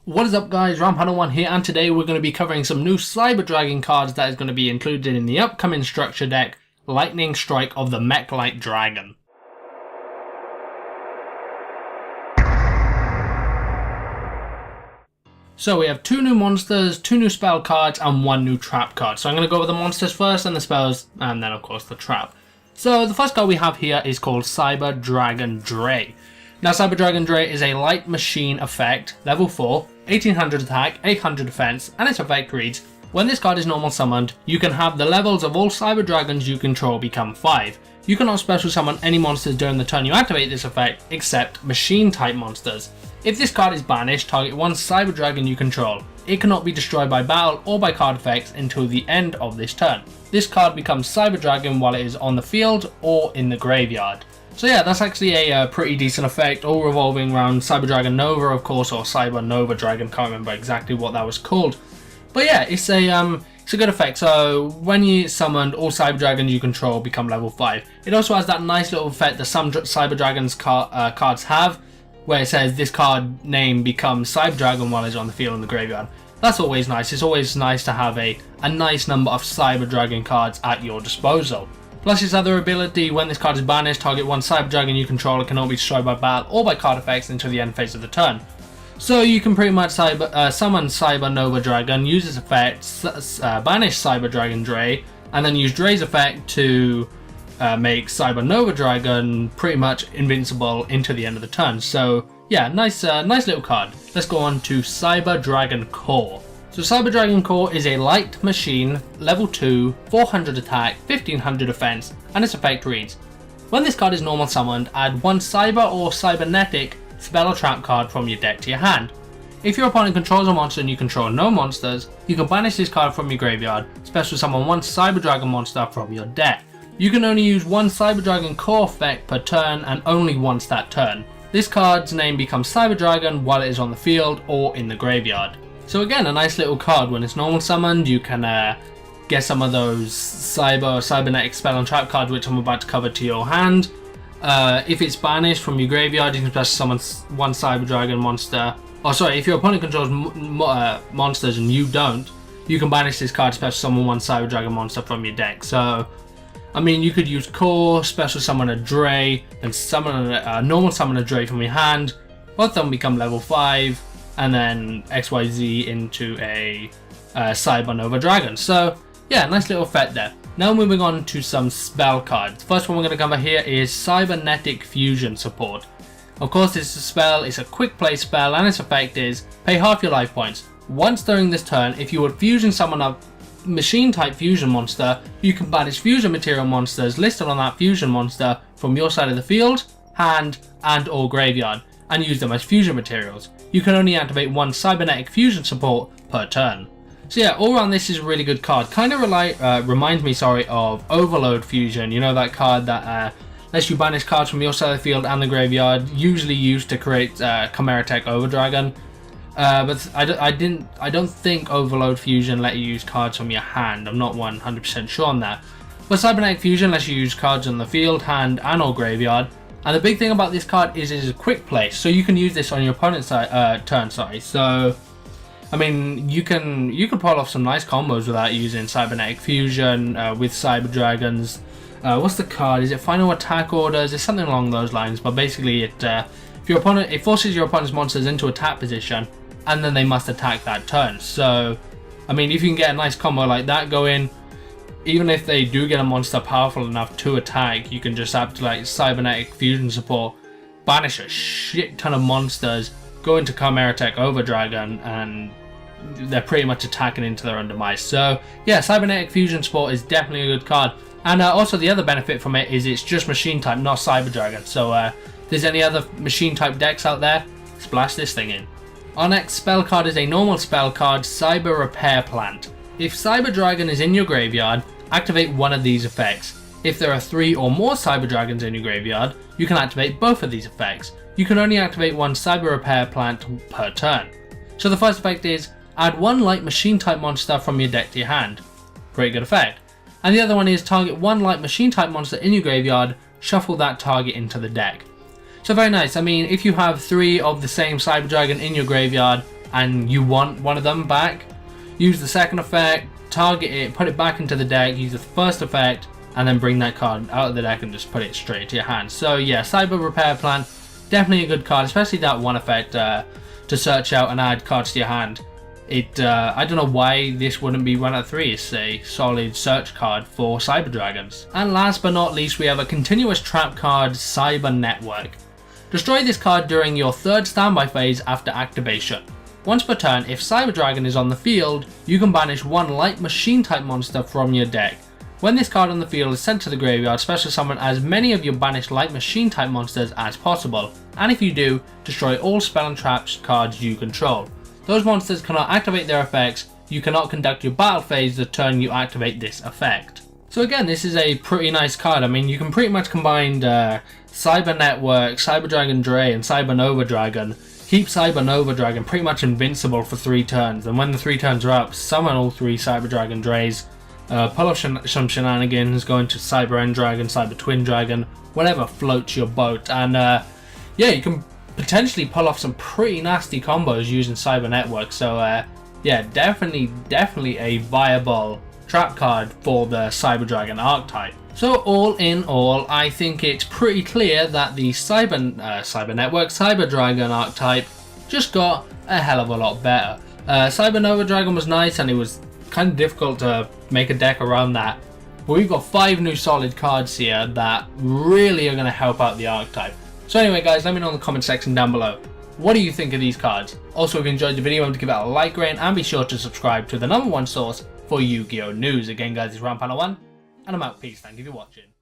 What is up guys, Ram101 here, and today we're going to be covering some new Cyber Dragon cards that is going to be included in the upcoming structure deck, Lightning Strike of the Mech-like Dragon. So we have two new monsters, two new spell cards, and one new trap card. So I'm going to go over the monsters first, and the spells, and then of course the trap. So the first card we have here is called Cyber Dragon Dre. Now Cyber Dragon Dre is a light machine effect, level 4, 1800 attack, 800 defense, and its effect reads, when this card is normal summoned, you can have the levels of all Cyber Dragons you control become 5. You cannot special summon any monsters during the turn you activate this effect, except machine type monsters. If this card is banished, target one Cyber Dragon you control. It cannot be destroyed by battle or by card effects until the end of this turn. This card becomes Cyber Dragon while it is on the field or in the graveyard. So yeah, that's actually a pretty decent effect, all revolving around Cyber Dragon Nova, of course, or Cyber Nova Dragon, can't remember exactly what that was called. But yeah, it's a good effect. So when you summoned, all Cyber Dragons you control become level 5. It also has that nice little effect that some Cyber Dragons cards have, where it says this card name becomes Cyber Dragon while it's on the field in the graveyard. That's always nice. It's always nice to have a nice number of Cyber Dragon cards at your disposal. Plus its other ability, when this card is banished, target one Cyber Dragon you control. It cannot be destroyed by battle or by card effects until the end phase of the turn. So you can pretty much summon Cyber Nova Dragon, use its effect, banish Cyber Dragon Dre, and then use Dre's effect to make Cyber Nova Dragon pretty much invincible into the end of the turn. So yeah, nice little card. Let's go on to Cyber Dragon Core. So Cyber Dragon Core is a light machine, level 2, 400 attack, 1500 defense, and its effect reads, when this card is normal summoned, add one Cyber or Cybernetic spell or trap card from your deck to your hand. If your opponent controls a monster and you control no monsters, you can banish this card from your graveyard, special summon one Cyber Dragon monster from your deck. You can only use one Cyber Dragon Core effect per turn and only once that turn. This card's name becomes Cyber Dragon while it is on the field or in the graveyard. So again, a nice little card. When it's normal summoned, you can get some of those Cybernetic spell and trap cards, which I'm about to cover, to your hand. If it's banished from your graveyard, you can special summon one Cyber Dragon monster. Oh, sorry, if your opponent controls monsters and you don't, you can banish this card to special summon one Cyber Dragon monster from your deck. So, I mean, you could use Core, special summon a Dre, and summon normal summon a Dre from your hand. Both of them become level 5. And then XYZ into a Cyber Nova Dragon. So yeah, nice little effect there. Now moving on to some spell cards. First one we're going to cover here is Cybernetic Fusion support. Of course, this is a spell, it's a quick play spell, and its effect is pay half your life points. Once during this turn, if you would fusion summon a machine type fusion monster, you can banish fusion material monsters listed on that fusion monster from your side of the field, hand, and or graveyard, and use them as fusion materials. You can only activate one Cybernetic Fusion support per turn. So yeah, all around this is a really good card. Kind of reminds me, of Overload Fusion. You know, that card that lets you banish cards from your side of the field and the graveyard, usually used to create Gamertag Over Dragon. But I don't think Overload Fusion let you use cards from your hand. I'm not 100% sure on that. But Cybernetic Fusion lets you use cards on the field, hand, and or graveyard. And the big thing about this card is it's a quick play, so you can use this on your opponent's turn. So, I mean, you can pull off some nice combos without using Cybernetic Fusion with Cyber Dragons. What's the card? Is it Final Attack Orders? It's something along those lines. But basically, it forces your opponent's monsters into attack position, and then they must attack that turn. So, I mean, if you can get a nice combo like that going, even if they do get a monster powerful enough to attack, you can just activate Cybernetic Fusion support, banish a shit ton of monsters, go into Gamertag Over Dragon, and they're pretty much attacking into their own demise. So yeah, Cybernetic Fusion support is definitely a good card. And also the other benefit from it is it's just machine type, not Cyber Dragon. So if there's any other machine type decks out there, splash this thing in. Our next spell card is a normal spell card, Cyber Repair Plant. If Cyber Dragon is in your graveyard, activate one of these effects. If there are 3 or more Cyber Dragons in your graveyard, you can activate both of these effects. You can only activate one Cyber Repair Plant per turn. So the first effect is, add one light machine type monster from your deck to your hand. Pretty good effect. And the other one is, target one light machine type monster in your graveyard, shuffle that target into the deck. So very nice. I mean, if you have 3 of the same Cyber Dragon in your graveyard and you want one of them back, use the second effect, target it, put it back into the deck, use the first effect, and then bring that card out of the deck and just put it straight to your hand. So yeah, Cyber Repair Plan, definitely a good card, especially that one effect to search out and add cards to your hand. I don't know why this wouldn't be 1 out of 3. It's a solid search card for Cyber Dragons. And last but not least, we have a continuous trap card, Cyber Network. Destroy this card during your 3rd standby phase after activation. Once per turn, if Cyber Dragon is on the field, you can banish 1 light machine type monster from your deck. When this card on the field is sent to the graveyard, special summon as many of your banished light machine type monsters as possible, and if you do, destroy all spell and traps cards you control. Those monsters cannot activate their effects, you cannot conduct your battle phase the turn you activate this effect. So again, this is a pretty nice card. I mean, you can pretty much combine Cyber Network, Cyber Dragon Dre, and Cyber Nova Dragon. Keep Cyber Nova Dragon pretty much invincible for 3 turns, and when the 3 turns are up, summon all 3 Cyber Dragon Dre's, pull off some shenanigans, go into Cyber End Dragon, Cyber Twin Dragon, whatever floats your boat, and yeah, you can potentially pull off some pretty nasty combos using Cyber Network. So yeah, definitely a viable trap card for the Cyber Dragon archetype. So all in all, I think it's pretty clear that the Cyber Network, Cyber Dragon archetype just got a hell of a lot better. Cyber Nova Dragon was nice, and it was kind of difficult to make a deck around that. But we've got 5 new solid cards here that really are going to help out the archetype. So anyway guys, let me know in the comment section down below, what do you think of these cards? Also, if you enjoyed the video, remember to give it a like rate, and be sure to subscribe to the #1 source for Yu-Gi-Oh! News. Again guys, it's Round Panel 1, and I'm out. Peace, thank you for watching.